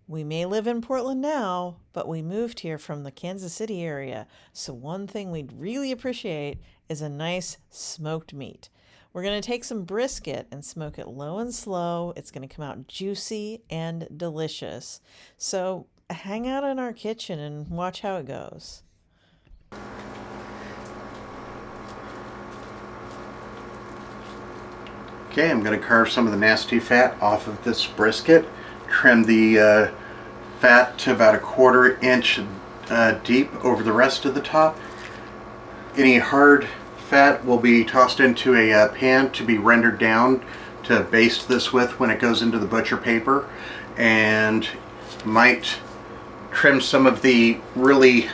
We may live in Portland now, but we moved here from the Kansas City area, so one thing we'd really appreciate is a nice smoked meat. We're going to take some brisket and smoke it low and slow. It's going to come out juicy and delicious. So hang out in our kitchen and watch how it goes. Okay, I'm going to carve some of the nasty fat off of this brisket. Trim the fat to about 1/4 inch deep over the rest of the top. Any hard fat will be tossed into a pan to be rendered down to baste this with when it goes into the butcher paper, and might trim some of the really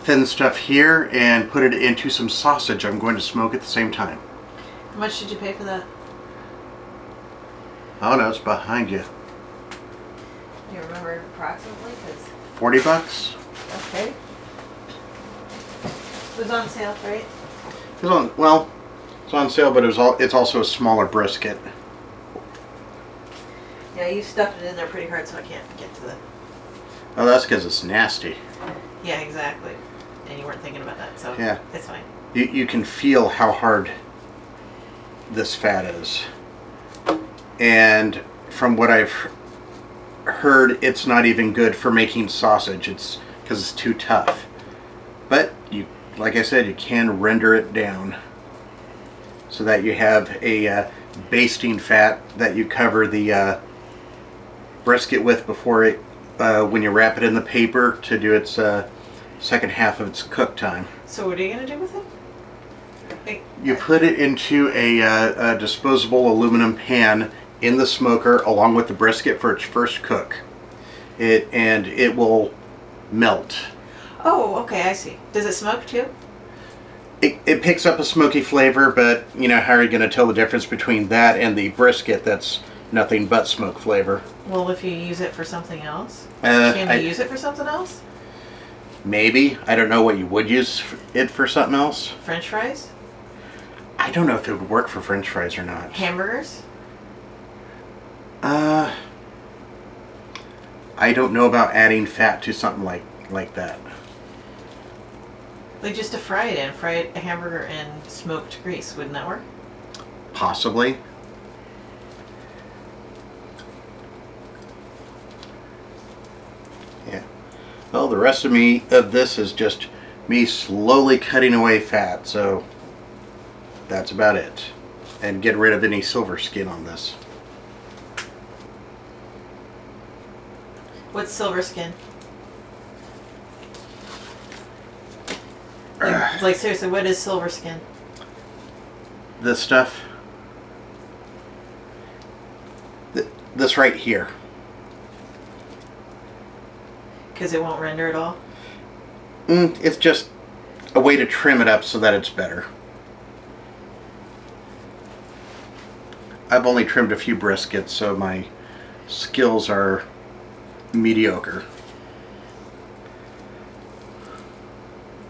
thin stuff here and put it into some sausage I'm going to smoke at the same time. How much did you pay for that? Oh no, it's behind you. Do you remember approximately? 40 bucks? Okay. It was on sale, right? It's on sale, but it's also a smaller brisket. Yeah, you stuffed it in there pretty hard, so I can't get to the... Oh, that's because it's nasty. Yeah, exactly. And you weren't thinking about that, so Yeah. it's fine. You can feel how hard this fat is. And from what I've heard, it's not even good for making sausage. It's because it's too tough. But like I said, you can render it down so that you have a basting fat that you cover the brisket with before it, when you wrap it in the paper to do its second half of its cook time. So what are you going to do with it? You put it into a disposable aluminum pan in the smoker along with the brisket for its first cook. It will melt. Oh, okay, I see. Does it smoke too? It picks up a smoky flavor, but you know, how are you going to tell the difference between that and the brisket that's nothing but smoke flavor? Well, if you use it for something else. Can you use it for something else? Maybe. I don't know what you would use it for something else. French fries? I don't know if it would work for French fries or not. Hamburgers? I don't know about adding fat to something like that. Like just to fry it in, fry a hamburger in smoked grease. Wouldn't that work? Possibly. Yeah. Well, the rest of this is just me slowly cutting away fat, so that's about it. And get rid of any silver skin on this. What's silver skin? Like seriously, what is silver skin? This stuff. This right here. Because it won't render at all? It's just a way to trim it up so that it's better. I've only trimmed a few briskets, so my skills are mediocre.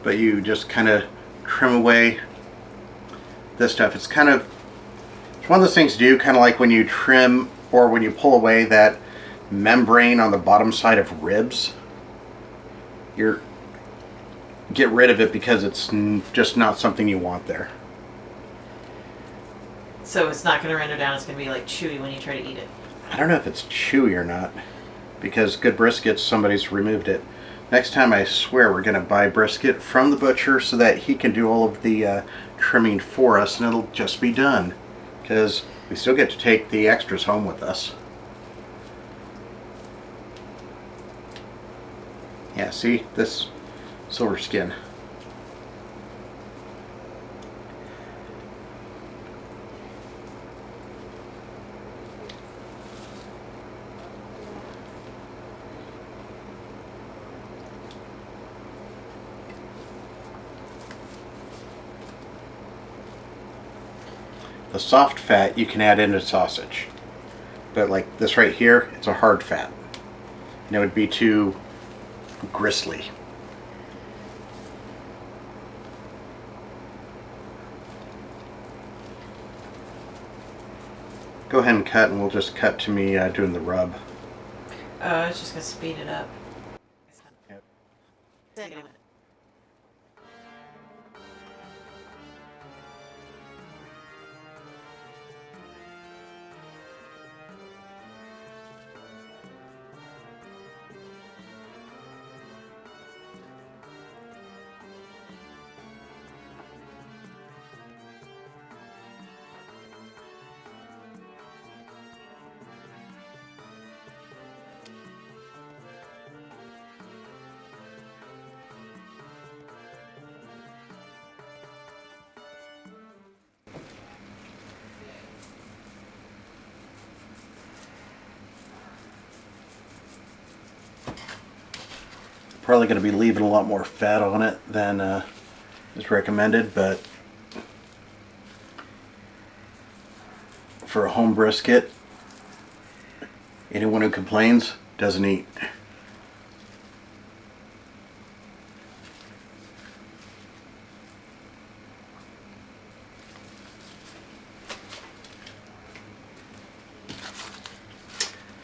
But you just kind of trim away this stuff. It's one of those things to do, kind of like when you trim or when you pull away that membrane on the bottom side of ribs. Get rid of it because it's just not something you want there. So it's not going to render down, it's going to be like chewy when you try to eat it. I don't know if it's chewy or not, because good briskets, somebody's removed it. Next time, I swear we're going to buy brisket from the butcher so that he can do all of the trimming for us, and it'll just be done. Because we still get to take the extras home with us. Yeah, see? This silver skin. The soft fat you can add into sausage. But like this right here, it's a hard fat. And it would be too gristly. Go ahead and cut, and we'll just cut to me doing the rub. Oh, it's just gonna speed it up. Probably going to be leaving a lot more fat on it than is recommended, but for a home brisket, anyone who complains doesn't eat.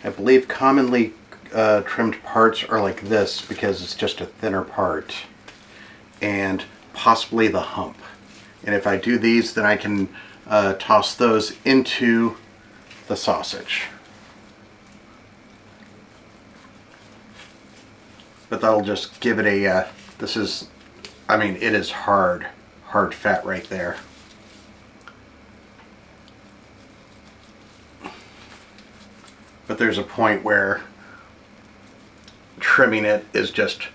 I believe commonly trimmed parts are like this because it's just a thinner part, and possibly the hump. And if I do these, then I can toss those into the sausage. But that'll just give it a, this is, I mean, it is hard fat right there. But there's a point where trimming it is just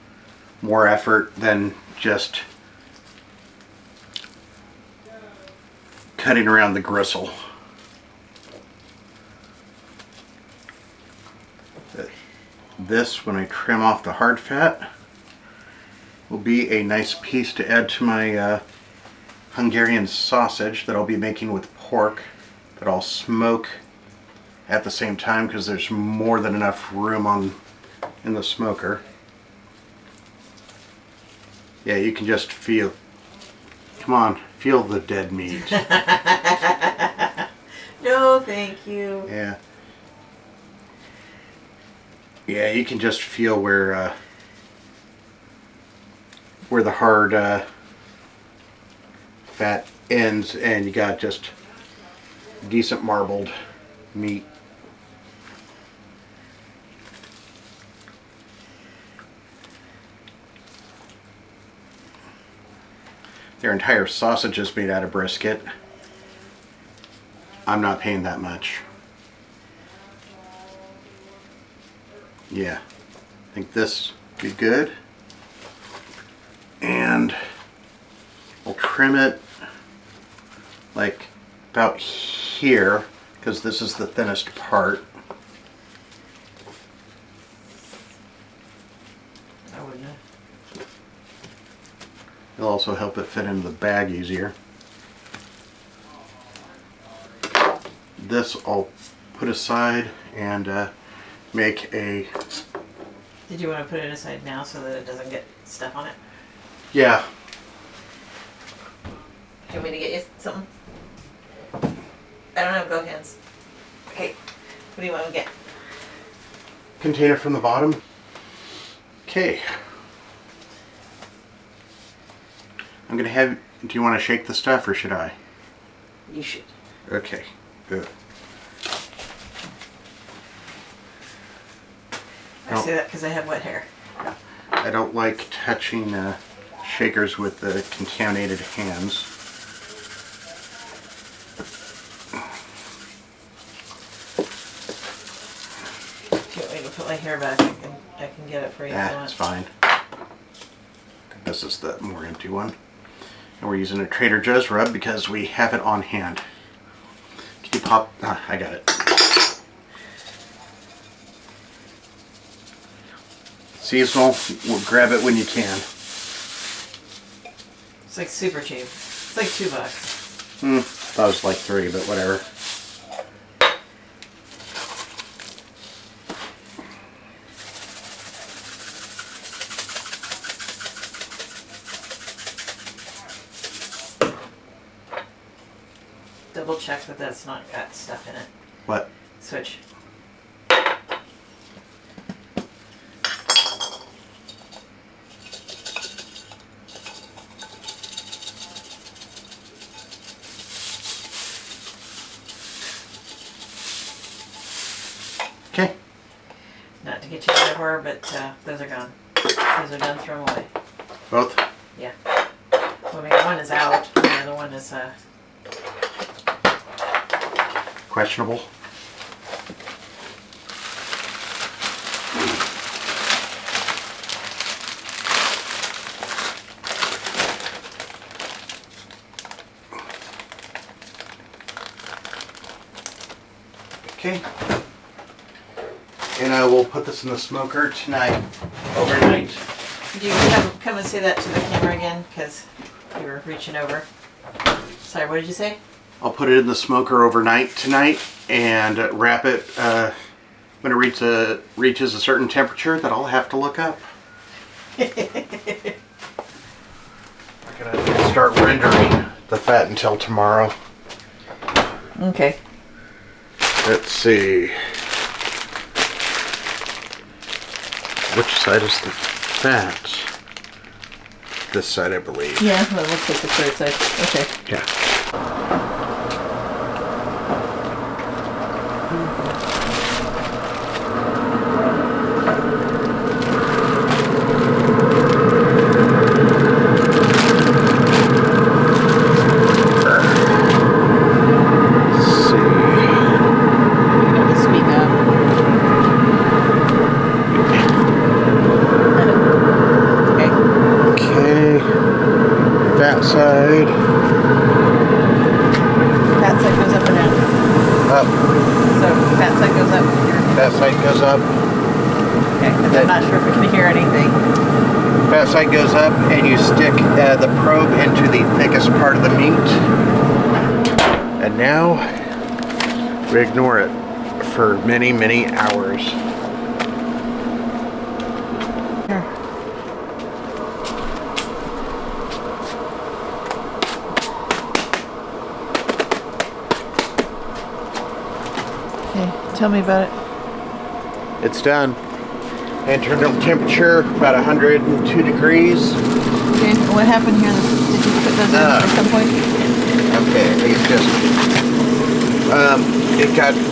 more effort than just cutting around the gristle. This, when I trim off the hard fat, will be a nice piece to add to my Hungarian sausage that I'll be making with pork that I'll smoke at the same time because there's more than enough room in the smoker. Yeah, you can just feel, come on, feel the dead meat. No, thank you. Yeah. Yeah, you can just feel where the hard fat ends, and you got just decent marbled meat. Their entire sausage is made out of brisket. I'm not paying that much. Yeah, I think this would be good. And we'll trim it like about here because this is the thinnest part. I wouldn't have. It'll also help it fit into the bag easier. This I'll put aside and make a... Did you want to put it aside now so that it doesn't get stuff on it? Yeah. Do you want me to get you something? I don't know, go hands. Okay, what do you want to get? Container from the bottom. Okay. I'm gonna have, do you want to shake the stuff or should I? You should. Okay, good. I say that because I have wet hair. I don't like touching shakers with the contaminated hands. Do you want me to put my hair back? I can get it for you if you want. That's fine. This is the more empty one. And we're using a Trader Joe's rub because we have it on hand. Can you pop? Ah, I got it. Seasonal, we'll grab it when you can. It's like super cheap. It's like $2. Thought it was like 3, but whatever. Double check that that's not got stuff in it. What? Switch. not to get you out of horror, but those are gone. Those are done, thrown away. Both? Yeah. Well, I mean, one is out, and the other one is Questionable. Okay. And I will put this in the smoker tonight, overnight. Do you come and say that to the camera again? Because you were reaching over. Sorry, what did you say? I'll put it in the smoker overnight tonight and wrap it when it reaches a certain temperature that I'll have to look up. I'm gonna start rendering the fat until tomorrow. Okay. Let's see. Which side is the fat? This side, I believe. Yeah, well, let's take the third side. Okay. Yeah. Side. Fat side goes up or down? Up. So fat side goes up. Fat side goes up. Okay, because I'm not sure if we can hear anything. Fat side goes up, and you stick the probe into the thickest part of the meat. And now we ignore it for many, many hours. Tell me about it. It's done. Internal temperature about 102 degrees. Okay, what happened here? Did you put those in at some point? Okay, I think it's just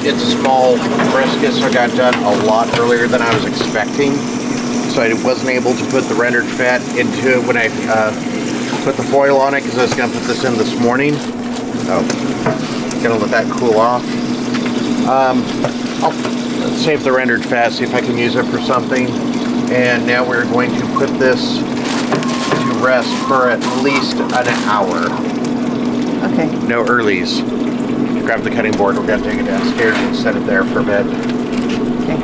it's a small brisket, so it got done a lot earlier than I was expecting. So I wasn't able to put the rendered fat into it when I put the foil on it because I was going to put this in this morning. Oh, gonna let that cool off. I'll save the rendered fat, see if I can use it for something. And now we're going to put this to rest for at least an hour. Okay. No earlies. Grab the cutting board, we're going to take it downstairs and set it there for a bit. Okay.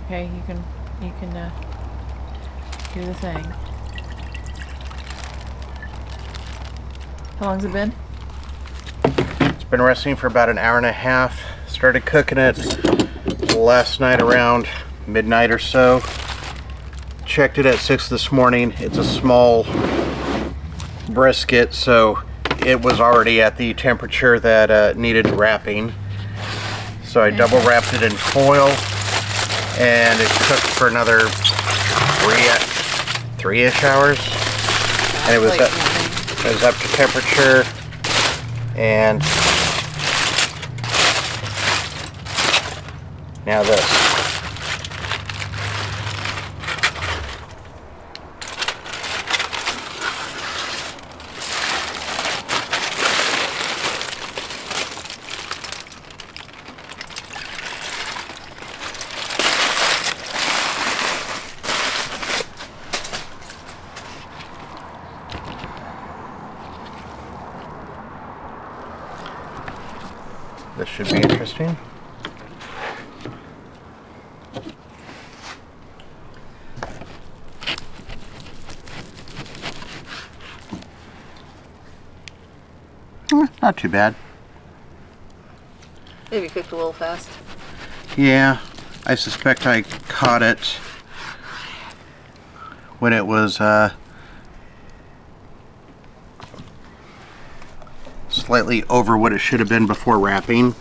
Okay, you can do the thing. How long's it been? It's been resting for about an hour and a half. Started cooking it last night around midnight or so. Checked it at 6 this morning. It's a small brisket, so it was already at the temperature that needed wrapping. So I double wrapped it in foil, and it cooked for another three-ish hours. And it was up to temperature, and now this. This should be interesting. Not too bad. Maybe cooked a little fast. Yeah, I suspect I caught it when it was slightly over what it should have been before wrapping,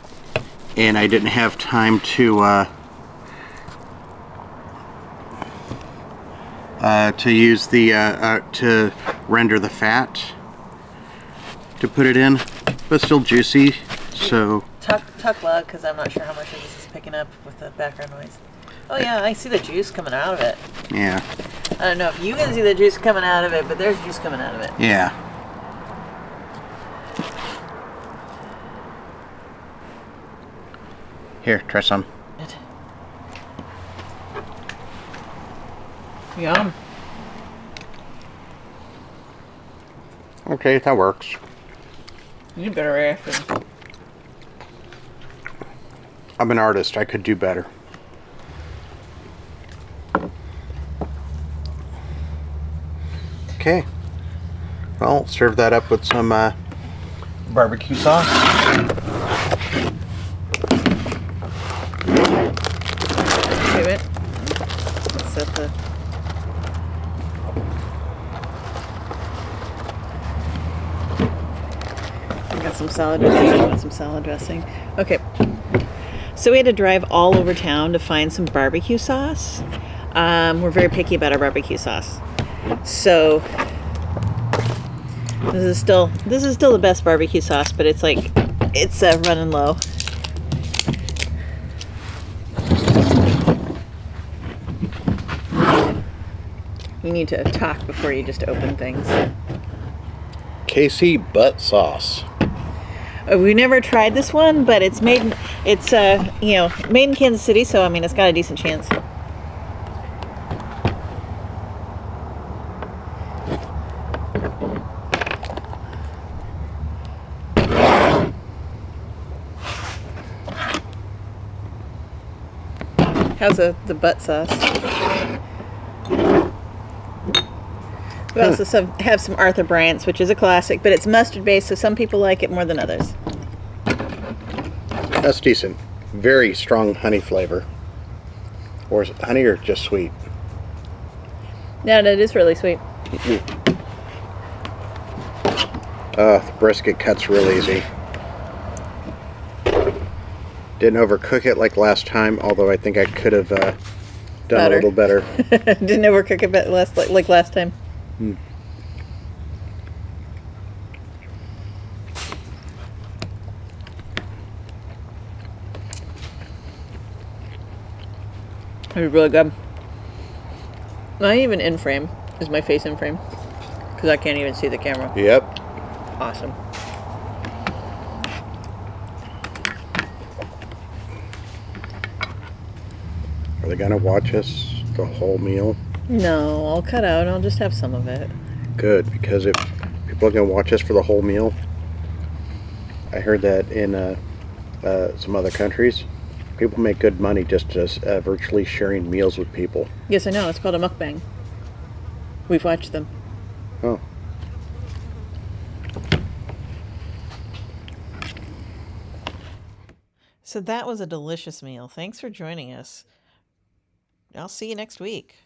and I didn't have time to use the to render the fat to put it in, but still juicy. So Tuck lug, because I'm not sure how much of this is picking up with the background noise. Oh yeah, I see the juice coming out of it. yeah, I don't know if you can see the juice coming out of it, but there's juice coming out of it. yeah. Here, try some. Yum. Okay, that works. You better ask him. I'm an artist. I could do better. Okay. Well, serve that up with some barbecue sauce. Wait a minute. Let's set the... I got some salad dressing. I want some salad dressing. Okay. So we had to drive all over town to find some barbecue sauce. We're very picky about our barbecue sauce. So this is still the best barbecue sauce, but it's like it's running low. You need to talk before you just open things. KC butt sauce. We never tried this one, but it's made. It's made in Kansas City, so I mean it's got a decent chance. How's the butt sauce? We also have some Arthur Bryant's, which is a classic, but it's mustard based, so some people like it more than others. That's decent. Very strong honey flavor. Or is it honey or just sweet? No, it is really sweet. The brisket cuts real easy. Didn't overcook it like last time, although I think I could have done a little better. Didn't overcook it like last time. It was really good. Not even in frame. Is my face in frame? Because I can't even see the camera. Yep. Awesome. Are they gonna watch us the whole meal? No, I'll cut out. I'll just have some of it. Good, because if people are gonna watch us for the whole meal, I heard that in some other countries, people make good money just virtually sharing meals with people. Yes, I know. It's called a mukbang. We've watched them. Oh. So that was a delicious meal. Thanks for joining us. I'll see you next week.